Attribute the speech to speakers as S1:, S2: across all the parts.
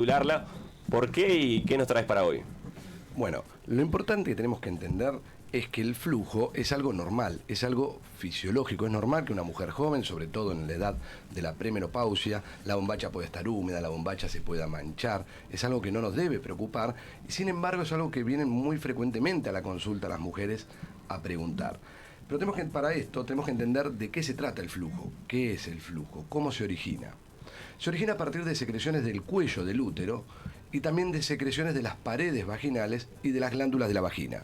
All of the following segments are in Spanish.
S1: titularla. ¿Por qué y qué nos traes para hoy?
S2: Bueno, lo importante que tenemos que entender es que el flujo es algo normal, es algo fisiológico. Es normal que una mujer joven, sobre todo en la edad de la premenopausia, la bombacha puede estar húmeda, la bombacha se pueda manchar. Es algo que no nos debe preocupar y sin embargo es algo que vienen muy frecuentemente a la consulta las mujeres a preguntar. Pero para esto tenemos que entender de qué se trata el flujo, qué es el flujo, cómo se origina. Se origina a partir de secreciones del cuello del útero y también de secreciones de las paredes vaginales y de las glándulas de la vagina.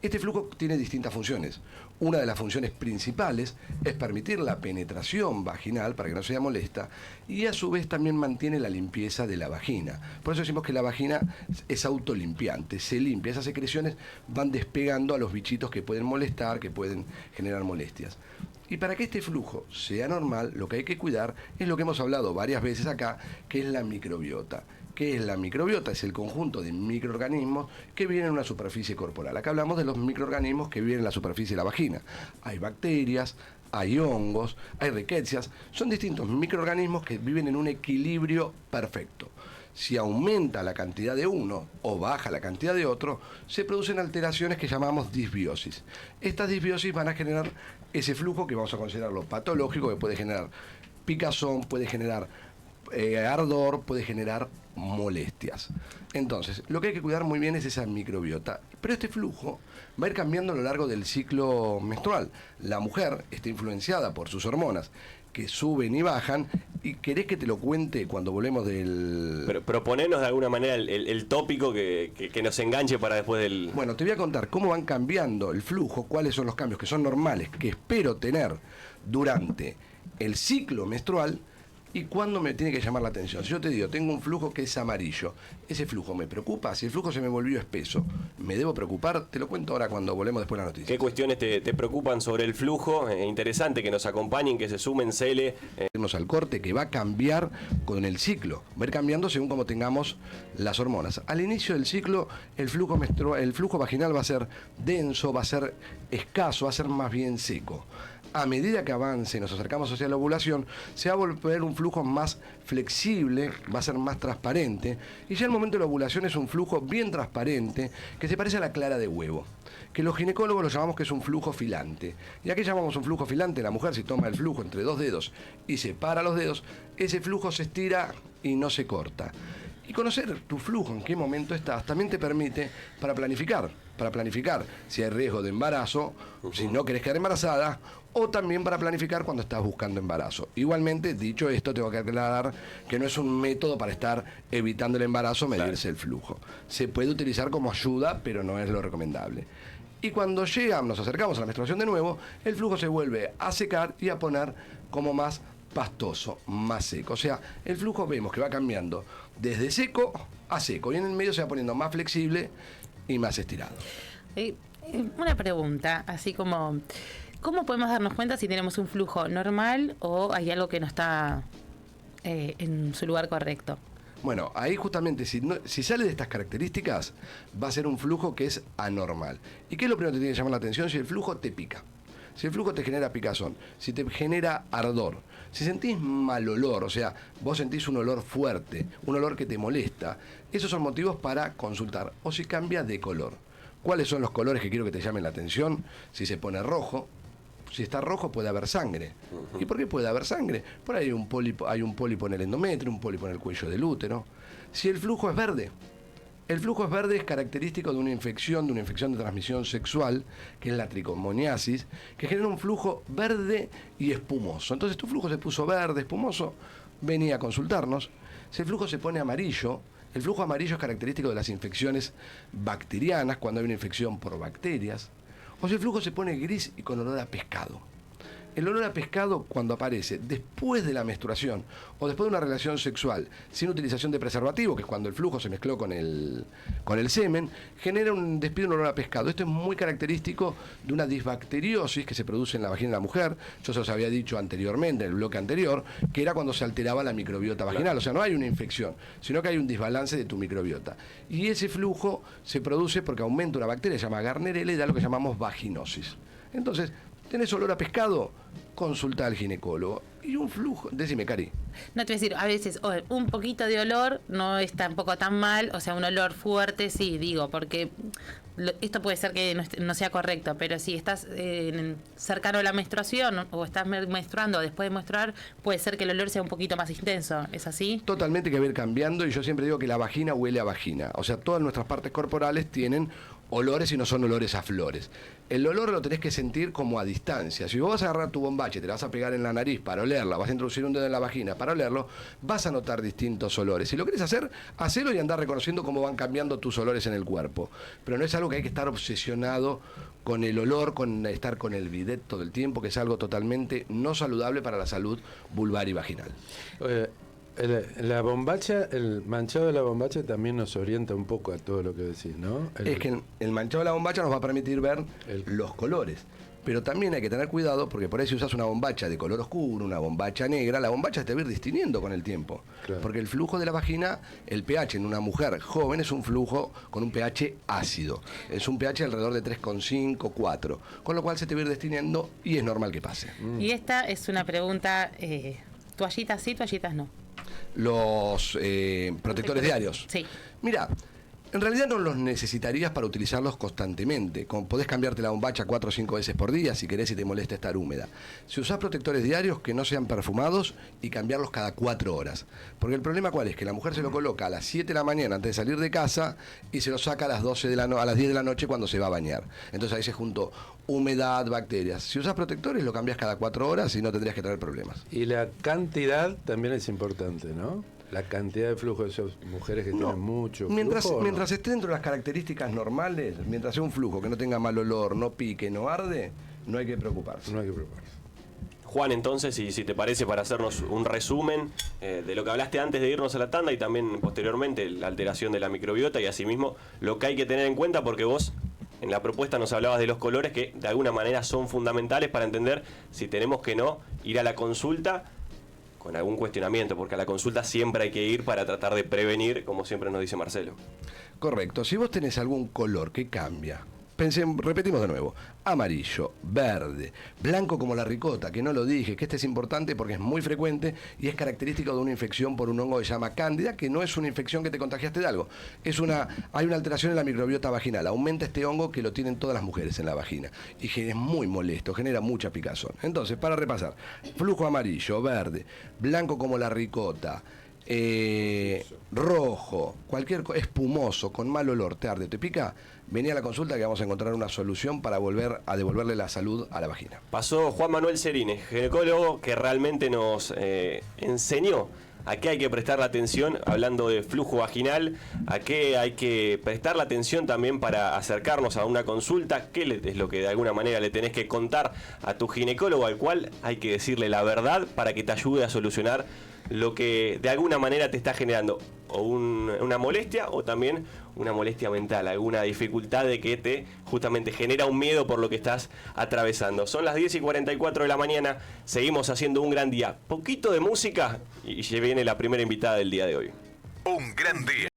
S2: Este flujo tiene distintas funciones. Una de las funciones principales es permitir la penetración vaginal para que no sea molesta y a su vez también mantiene la limpieza de la vagina. Por eso decimos que la vagina es autolimpiante, se limpia. Esas secreciones van despegando a los bichitos que pueden molestar, que pueden generar molestias. Y para que este flujo sea normal, lo que hay que cuidar es lo que hemos hablado varias veces acá, que es la microbiota. ¿Qué es la microbiota? Es el conjunto de microorganismos que viven en una superficie corporal. Acá hablamos de los microorganismos que viven en la superficie de la vagina. Hay bacterias, hay hongos, hay riquecias. Son distintos microorganismos que viven en un equilibrio perfecto. Si aumenta la cantidad de uno o baja la cantidad de otro, se producen alteraciones que llamamos disbiosis. Estas disbiosis van a generar ese flujo que vamos a considerarlo patológico, que puede generar picazón, puede generar ardor, puede generar molestias. Entonces, lo que hay que cuidar muy bien es esa microbiota. Pero este flujo va a ir cambiando a lo largo del ciclo menstrual. La mujer está influenciada por sus hormonas, que suben y bajan. ¿Y querés que te lo cuente cuando volvemos del...?
S1: Pero proponernos de alguna manera el tópico que nos enganche para después del...
S2: Bueno, te voy a contar cómo van cambiando el flujo, cuáles son los cambios que son normales, que espero tener durante el ciclo menstrual. ¿Y cuándo me tiene que llamar la atención? Si yo te digo, tengo un flujo que es amarillo, ¿ese flujo me preocupa? Si el flujo se me volvió espeso, ¿me debo preocupar? Te lo cuento ahora cuando volvemos después de la noticia.
S1: ¿Qué cuestiones te preocupan sobre el flujo? Interesante que nos acompañen, que se sumen, Cele.
S2: Irnos al corte, que va a cambiar con el ciclo, va a ir cambiando según como tengamos las hormonas. Al inicio del ciclo, el flujo vaginal va a ser denso, va a ser escaso, va a ser más bien seco. A medida que avance y nos acercamos hacia la ovulación, se va a volver un flujo más flexible, va a ser más transparente, y ya el momento de la ovulación es un flujo bien transparente, que se parece a la clara de huevo, que los ginecólogos lo llamamos que es un flujo filante. ¿Y a qué llamamos un flujo filante? La mujer, si toma el flujo entre dos dedos y separa los dedos, ese flujo se estira y no se corta. Y conocer tu flujo, en qué momento estás, también te permite para planificar si hay riesgo de embarazo, si no querés quedar embarazada, o también para planificar cuando estás buscando embarazo. Igualmente, dicho esto, tengo que aclarar que no es un método para estar evitando el embarazo, medirse el flujo. Se puede utilizar como ayuda, pero no es lo recomendable. Y cuando nos acercamos a la menstruación de nuevo, el flujo se vuelve a secar y a poner como más pastoso, más seco. O sea, el flujo vemos que va cambiando desde seco a seco y en el medio se va poniendo más flexible y más estirado.
S3: Una pregunta, así como, ¿cómo podemos darnos cuenta si tenemos un flujo normal o hay algo que no está en su lugar correcto?
S2: Bueno, ahí justamente, si sale de estas características, va a ser un flujo que es anormal. ¿Y qué es lo primero que te tiene que llamar la atención? Si el flujo te pica. Si el flujo te genera picazón, si te genera ardor, si sentís mal olor, o sea, vos sentís un olor fuerte, un olor que te molesta, esos son motivos para consultar. O si cambia de color. ¿Cuáles son los colores que quiero que te llamen la atención? Si se pone rojo, si está rojo puede haber sangre. ¿Y por qué puede haber sangre? Por ahí hay un pólipo en el endometrio, un pólipo en el cuello del útero. Si el flujo es verde, el flujo es verde, es característico de una infección de transmisión sexual, que es la tricomoniasis, que genera un flujo verde y espumoso. Entonces tu flujo se puso verde, espumoso, venía a consultarnos. Si el flujo se pone amarillo, el flujo amarillo es característico de las infecciones bacterianas, cuando hay una infección por bacterias. O si el flujo se pone gris y con olor a pescado. El olor a pescado, cuando aparece después de la menstruación o después de una relación sexual sin utilización de preservativo, que es cuando el flujo se mezcló con el semen, genera un olor a pescado. Esto es muy característico de una disbacteriosis que se produce en la vagina de la mujer. Yo se los había dicho anteriormente, en el bloque anterior, que era cuando se alteraba la microbiota vaginal. Claro. O sea, no hay una infección, sino que hay un desbalance de tu microbiota. Y ese flujo se produce porque aumenta una bacteria, se llama Gardnerella, y da lo que llamamos vaginosis. Entonces, ¿tenés olor a pescado? Consulta al ginecólogo. Y un flujo, decime, Cari.
S3: No te voy a decir, a veces un poquito de olor no es tampoco tan mal, o sea, un olor fuerte sí, digo, porque esto puede ser que no sea correcto, pero si estás cercano a la menstruación o estás menstruando después de menstruar, puede ser que el olor sea un poquito más intenso, ¿es así?
S2: Totalmente que va a ir cambiando, y yo siempre digo que la vagina huele a vagina. O sea, todas nuestras partes corporales tienen olores y no son olores a flores. El olor lo tenés que sentir como a distancia. Si vos vas a agarrar tu bombacha y te la vas a pegar en la nariz para olerla, vas a introducir un dedo en la vagina para olerlo, vas a notar distintos olores. Si lo querés hacer, hacelo y andar reconociendo cómo van cambiando tus olores en el cuerpo. Pero no es algo que hay que estar obsesionado con el olor, con estar con el bidet todo el tiempo, que es algo totalmente no saludable para la salud vulvar y vaginal.
S4: La bombacha, el manchado de la bombacha también nos orienta un poco a todo lo que decís, ¿no?
S2: Es que el manchado de la bombacha nos va a permitir ver los colores. Pero también hay que tener cuidado, porque por ahí si usas una bombacha de color oscuro, una bombacha negra, la bombacha te va a ir distinguiendo con el tiempo.
S4: Claro.
S2: Porque el flujo de la vagina, el pH en una mujer joven es un flujo con un pH ácido. Es un pH alrededor de 3,5, 4. Con lo cual se te va a ir distinguiendo y es normal que pase.
S3: Y esta es una pregunta, toallitas sí, toallitas no.
S2: Los protectores diarios.
S3: Sí.
S2: Mira, en realidad no los necesitarías para utilizarlos constantemente. Podés cambiarte la bombacha 4 o 5 veces por día si querés y te molesta estar húmeda. Si usás protectores diarios que no sean perfumados y cambiarlos cada 4 horas. Porque el problema cuál es, que la mujer se lo coloca a las 7 de la mañana antes de salir de casa y se lo saca a las 12 de a las 10 de la noche cuando se va a bañar. Entonces ahí se juntó humedad, bacterias. Si usas protectores lo cambias cada 4 horas y no tendrías que tener problemas.
S4: Y la cantidad también es importante, ¿no? La cantidad de flujo de esas mujeres que tienen mucho flujo.
S2: Mientras esté dentro de las características normales, mientras sea un flujo que no tenga mal olor, no pique, no arde, no hay que preocuparse.
S4: No hay que preocuparse.
S1: Juan, entonces, y si te parece, para hacernos un resumen de lo que hablaste antes de irnos a la tanda y también posteriormente la alteración de la microbiota y asimismo lo que hay que tener en cuenta, porque vos en la propuesta nos hablabas de los colores que de alguna manera son fundamentales para entender si tenemos que no ir a la consulta con algún cuestionamiento, porque a la consulta siempre hay que ir para tratar de prevenir, como siempre nos dice Marcelo.
S2: Correcto. Si vos tenés algún color que cambia, repetimos de nuevo, amarillo, verde, blanco como la ricota, que no lo dije, que este es importante porque es muy frecuente y es característico de una infección por un hongo que se llama cándida, que no es una infección que te contagiaste de algo, hay una alteración en la microbiota vaginal, aumenta este hongo que lo tienen todas las mujeres en la vagina y que es muy molesto, genera mucha picazón. Entonces, para repasar, flujo amarillo, verde, blanco como la ricota, rojo, espumoso, con mal olor, te arde, te pica, vení a la consulta que vamos a encontrar una solución para volver a devolverle la salud a la vagina.
S1: Pasó Juan Manuel Cerines, ginecólogo que realmente nos enseñó a qué hay que prestar la atención, hablando de flujo vaginal, a qué hay que prestar la atención también para acercarnos a una consulta, qué es lo que de alguna manera le tenés que contar a tu ginecólogo, al cual hay que decirle la verdad para que te ayude a solucionar lo que de alguna manera te está generando o una molestia o también una molestia mental, alguna dificultad de que te justamente genera un miedo por lo que estás atravesando. Son las 10:44 de la mañana, seguimos haciendo un gran día. Poquito de música y ya viene la primera invitada del día de hoy.
S5: Un gran día.